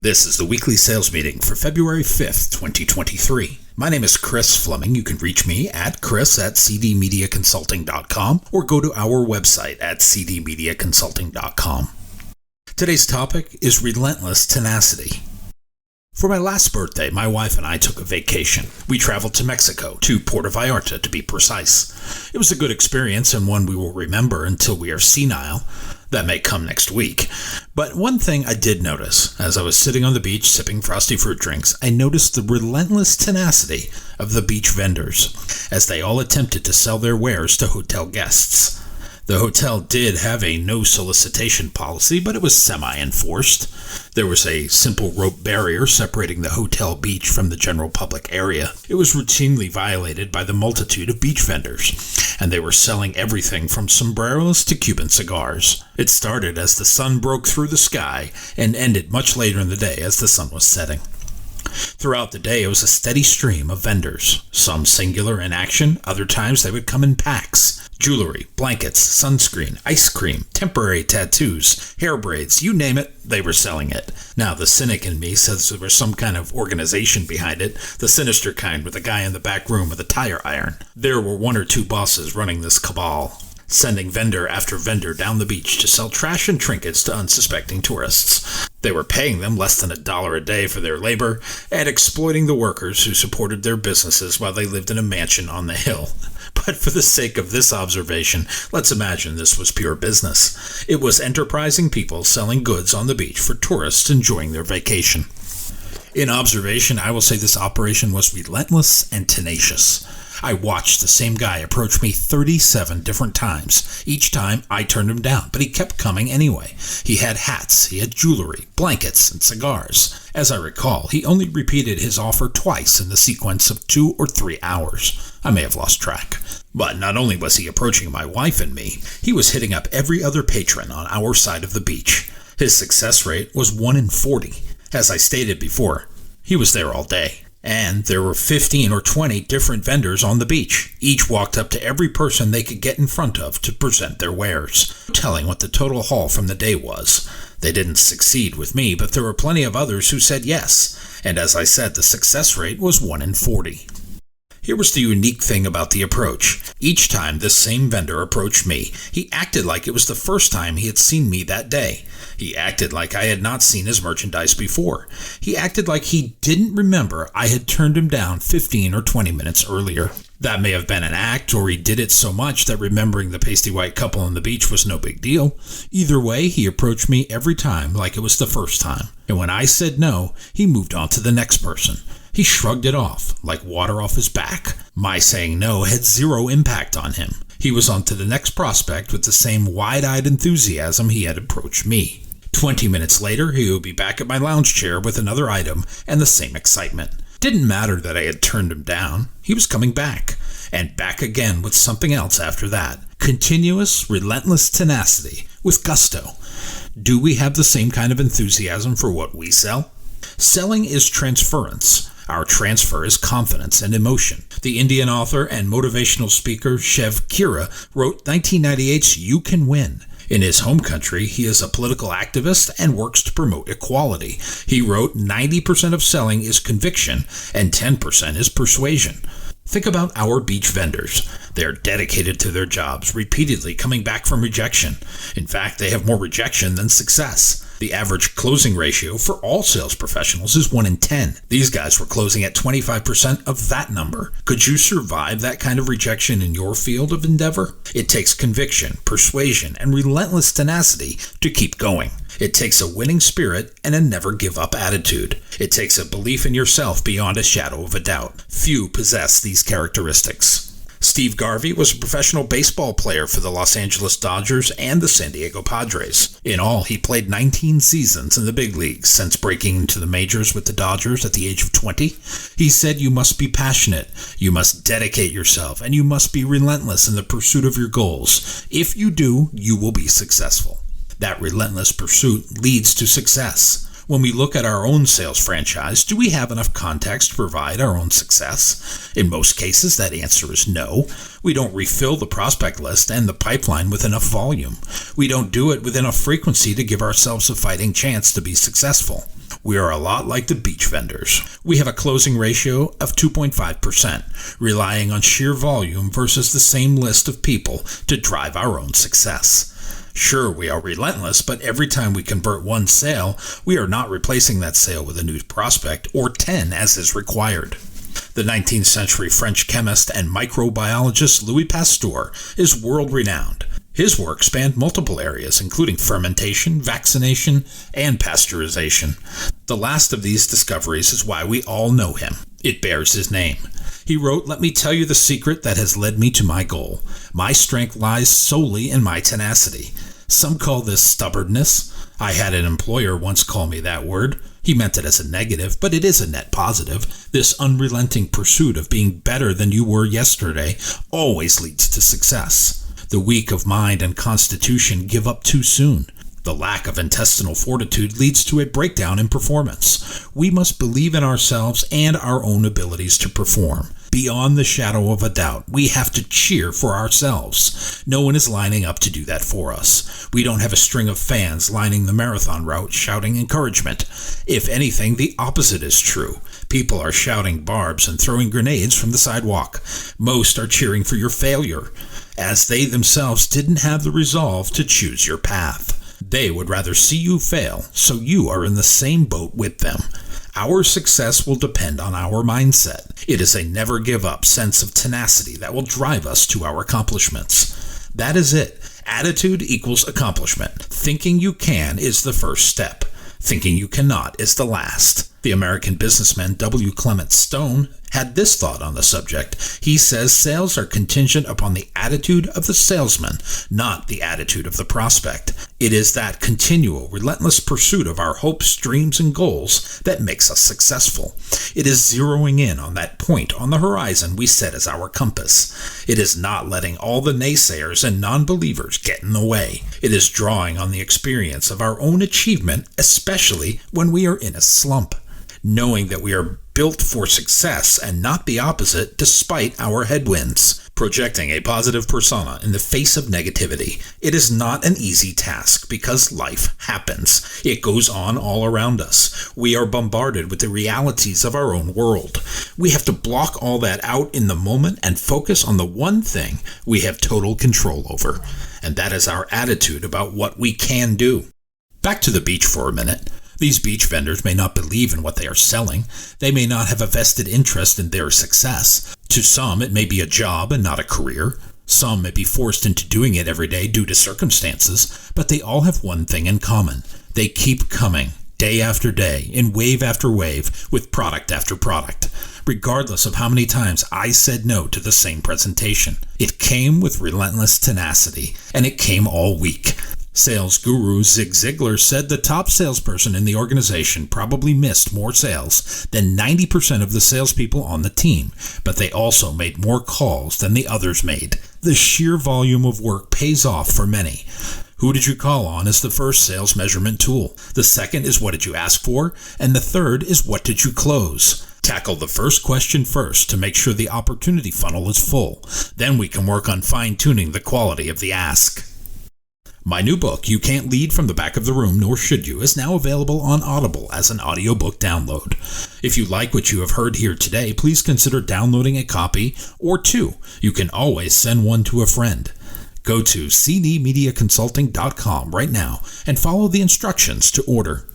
This is the weekly sales meeting for February 5th, 2023. My name is Chris Fleming. You can reach me at chris@cdmediaconsulting.com or go to our website at cdmediaconsulting.com. Today's topic is relentless tenacity. For my last birthday, my wife and I took a vacation. We traveled to Mexico, to Puerto Vallarta to be precise. It was a good experience and one we will remember until we are senile. That may come next week. But one thing I did notice, as I was sitting on the beach sipping frosty fruit drinks, I noticed the relentless tenacity of the beach vendors, as they all attempted to sell their wares to hotel guests. The hotel did have a no solicitation policy, but it was semi-enforced. There was a simple rope barrier separating the hotel beach from the general public area. It was routinely violated by the multitude of beach vendors, and they were selling everything from sombreros to Cuban cigars. It started as the sun broke through the sky and ended much later in the day as the sun was setting. Throughout the day, it was a steady stream of vendors, some singular in action, other times they would come in packs. Jewelry, blankets, sunscreen, ice cream, temporary tattoos, hair braids, you name it, they were selling it. Now, the cynic in me says there was some kind of organization behind it, the sinister kind with a guy in the back room with a tire iron. There were one or two bosses running this cabal, sending vendor after vendor down the beach to sell trash and trinkets to unsuspecting tourists. They were paying them less than $1 a day for their labor and exploiting the workers who supported their businesses while they lived in a mansion on the hill. But for the sake of this observation, let's imagine this was pure business. It was enterprising people selling goods on the beach for tourists enjoying their vacation. In observation, I will say this operation was relentless and tenacious. I watched the same guy approach me 37 different times. Each time, I turned him down, but he kept coming anyway. He had hats, he had jewelry, blankets, and cigars. As I recall, he only repeated his offer twice in the sequence of 2 or 3 hours. I may have lost track. But not only was he approaching my wife and me, he was hitting up every other patron on our side of the beach. His success rate was 1 in 40. As I stated before, he was there all day. And there were 15 or 20 different vendors on the beach. Each walked up to every person they could get in front of to present their wares, telling what the total haul from the day was. They didn't succeed with me, but there were plenty of others who said yes. And as I said, the success rate was 1 in 40. Here was the unique thing about the approach. Each time this same vendor approached me, he acted like it was the first time he had seen me that day. He acted like I had not seen his merchandise before. He acted like he didn't remember I had turned him down 15 or 20 minutes earlier. That may have been an act, or he did it so much that remembering the pasty white couple on the beach was no big deal. Either way, he approached me every time like it was the first time. And when I said no, he moved on to the next person. He shrugged it off, like water off his back. My saying no had zero impact on him. He was on to the next prospect with the same wide-eyed enthusiasm he had approached me. 20 minutes later, he would be back at my lounge chair with another item and the same excitement. Didn't matter that I had turned him down. He was coming back, and back again with something else after that. Continuous, relentless tenacity, with gusto. Do we have the same kind of enthusiasm for what we sell? Selling is transference. Our transfer is confidence and emotion. The Indian author and motivational speaker Shiv Khera wrote 1998's You Can Win. In his home country, he is a political activist and works to promote equality. He wrote 90% of selling is conviction and 10% is persuasion. Think about our beach vendors. They are dedicated to their jobs, repeatedly coming back from rejection. In fact, they have more rejection than success. The average closing ratio for all sales professionals is 1 in 10. These guys were closing at 25% of that number. Could you survive that kind of rejection in your field of endeavor? It takes conviction, persuasion, and relentless tenacity to keep going. It takes a winning spirit and a never-give-up attitude. It takes a belief in yourself beyond a shadow of a doubt. Few possess these characteristics. Steve Garvey was a professional baseball player for the Los Angeles Dodgers and the San Diego Padres. In all, he played 19 seasons in the big leagues since breaking into the majors with the Dodgers at the age of 20. He said you must be passionate, you must dedicate yourself, and you must be relentless in the pursuit of your goals. If you do, you will be successful. That relentless pursuit leads to success. When we look at our own sales franchise, do we have enough context to provide our own success? In most cases, that answer is no. We don't refill the prospect list and the pipeline with enough volume. We don't do it with enough frequency to give ourselves a fighting chance to be successful. We are a lot like the beach vendors. We have a closing ratio of 2.5%, relying on sheer volume versus the same list of people to drive our own success. Sure, we are relentless, but every time we convert one sale, we are not replacing that sale with a new prospect or 10 as is required. The 19th century French chemist and microbiologist Louis Pasteur is world-renowned. His work spanned multiple areas, including fermentation, vaccination, and pasteurization. The last of these discoveries is why we all know him. It bears his name. He wrote, "Let me tell you the secret that has led me to my goal. My strength lies solely in my tenacity. Some call this stubbornness. I had an employer once call me that word. He meant it as a negative, but it is a net positive. This unrelenting pursuit of being better than you were yesterday always leads to success. The weak of mind and constitution give up too soon. The lack of intestinal fortitude leads to a breakdown in performance. We must believe in ourselves and our own abilities to perform. Beyond the shadow of a doubt, we have to cheer for ourselves. No one is lining up to do that for us. We don't have a string of fans lining the marathon route shouting encouragement. If anything, the opposite is true. People are shouting barbs and throwing grenades from the sidewalk. Most are cheering for your failure, as they themselves didn't have the resolve to choose your path. They would rather see you fail, so you are in the same boat with them. Our success will depend on our mindset. It is a never-give-up sense of tenacity that will drive us to our accomplishments. That is it. Attitude equals accomplishment. Thinking you can is the first step. Thinking you cannot is the last. The American businessman W. Clement Stone had this thought on the subject. He says sales are contingent upon the attitude of the salesman, not the attitude of the prospect. It is that continual, relentless pursuit of our hopes, dreams, and goals that makes us successful. It is zeroing in on that point on the horizon we set as our compass. It is not letting all the naysayers and non-believers get in the way. It is drawing on the experience of our own achievement, especially when we are in a slump. Knowing that we are built for success and not the opposite despite our headwinds. Projecting a positive persona in the face of negativity. It is not an easy task because life happens. It goes on all around us. We are bombarded with the realities of our own world. We have to block all that out in the moment and focus on the one thing we have total control over. And that is our attitude about what we can do. Back to the beach for a minute. These beach vendors may not believe in what they are selling. They may not have a vested interest in their success. To some, it may be a job and not a career. Some may be forced into doing it every day due to circumstances, but they all have one thing in common. They keep coming, day after day, in wave after wave, with product after product. Regardless of how many times I said no to the same presentation, it came with relentless tenacity, and it came all week. Sales guru Zig Ziglar said the top salesperson in the organization probably missed more sales than 90% of the salespeople on the team, but they also made more calls than the others made. The sheer volume of work pays off for many. Who did you call on is the first sales measurement tool. The second is what did you ask for, and the third is what did you close. Tackle the first question first to make sure the opportunity funnel is full. Then we can work on fine-tuning the quality of the ask. My new book, You Can't Lead from the Back of the Room, Nor Should You, is now available on Audible as an audiobook download. If you like what you have heard here today, please consider downloading a copy or two. You can always send one to a friend. Go to cdmediaconsulting.com right now and follow the instructions to order.